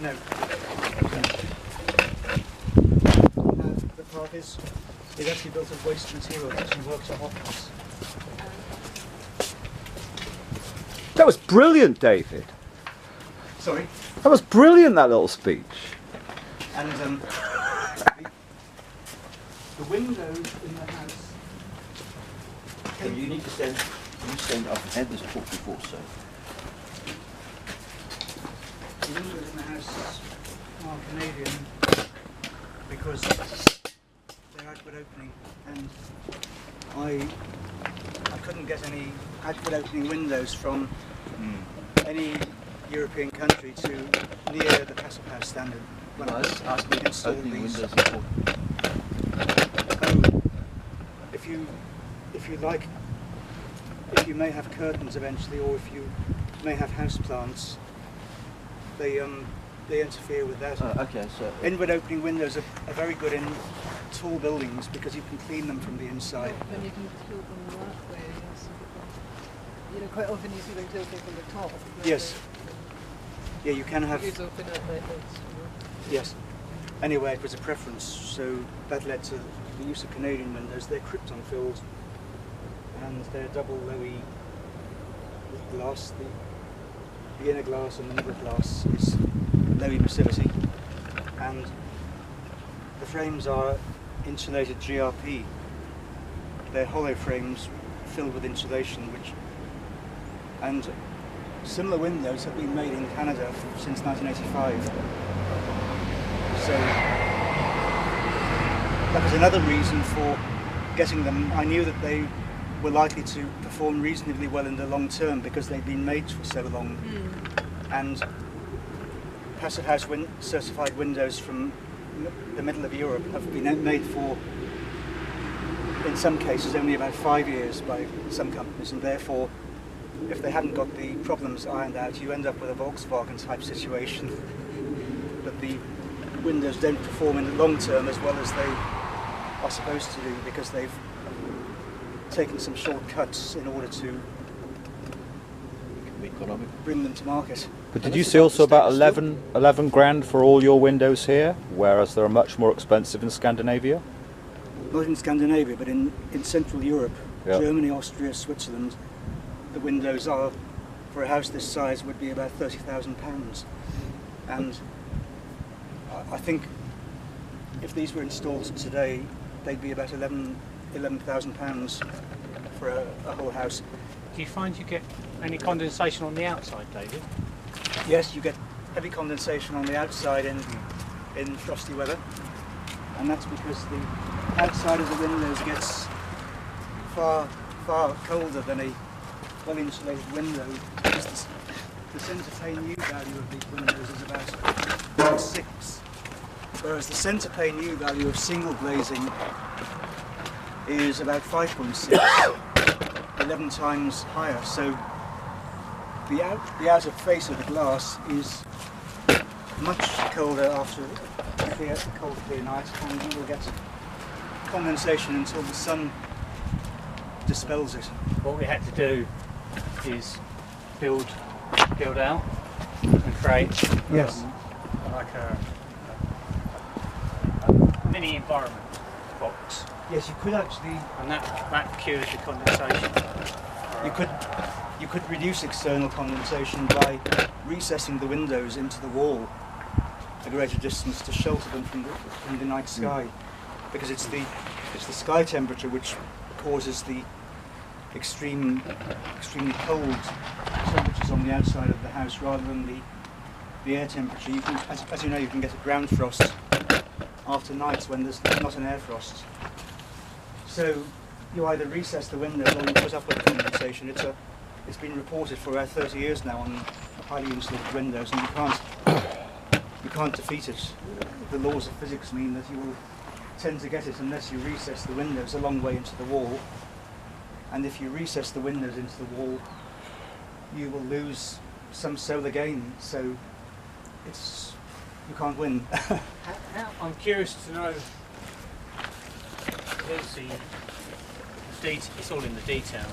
No. The part is actually built of waste material. It actually works on optics. That was brilliant, David. Sorry? That was brilliant, that little speech. And the windows in the house... So you need to stand, I've had this talk before, so... The windows in the house are Canadian because they're outward opening, and I couldn't get any outward opening windows from any European country to near the Passive House standard when I was asking to install these. If you may have curtains eventually, or if you may have house plants, they interfere with that. Okay, so Inward opening windows are very good in tall buildings because you can clean them from the inside. And you can tilt them that way, yes. You know, quite often you see them tilting from the top. Yes. Yeah, you can have... Use open up methods. Yes. Anyway, it was a preference, so that led to the use of Canadian windows. They're krypton filled, and they're double lowy glass. The inner glass and the middle glass is low emissivity, and the frames are insulated GRP. They're hollow frames filled with insulation, and similar windows have been made in Canada since 1985. So that was another reason for getting them. I knew that they were likely to perform reasonably well in the long term because they've been made for so long. And Passive House certified windows from the middle of Europe have been made for, in some cases, only about 5 years by some companies, and therefore, if they hadn't got the problems ironed out, you end up with a Volkswagen type situation that the windows don't perform in the long term as well as they are supposed to do because they've taken some shortcuts in order to bring them to market. But did you see also about 11 grand for all your windows here, whereas they're much more expensive in Scandinavia? Not in Scandinavia, but in Central Europe, Yep. Germany, Austria, Switzerland, the windows are, for a house this size, would be about £30,000. And I think if these were installed today, they'd be about £11,000 for a whole house. Do you find you get any condensation on the outside, David? Yes, you get heavy condensation on the outside in frosty weather, and that's because the outside of the windows gets far colder than a well-insulated window. Because the centre pane U value of these windows is about 0.6, whereas the centre pane U value of single glazing is about 5.6, 11 times higher. So the outer face of the glass is much colder after a cold clear night, and you will get condensation until the sun dispels it. What we had to do is build out and create Yes. like a mini environment box, Yes, you could actually. and that cures the condensation. You could reduce external condensation by recessing the windows into the wall a greater distance to shelter them from the night sky, because it's the sky temperature which causes the extremely cold temperatures on the outside of the house rather than the air temperature. You can, as you know, you can get a ground frost after nights when there's not an air frost. So you either recess the windows or you put up with condensation. It's been reported for about 30 years now on highly insulated windows, and you can't defeat it. The laws of physics mean that you will tend to get it unless you recess the windows a long way into the wall. And if you recess the windows into the wall, you will lose some solar gain. So you can't win. I'm curious to know. It's all in the detail.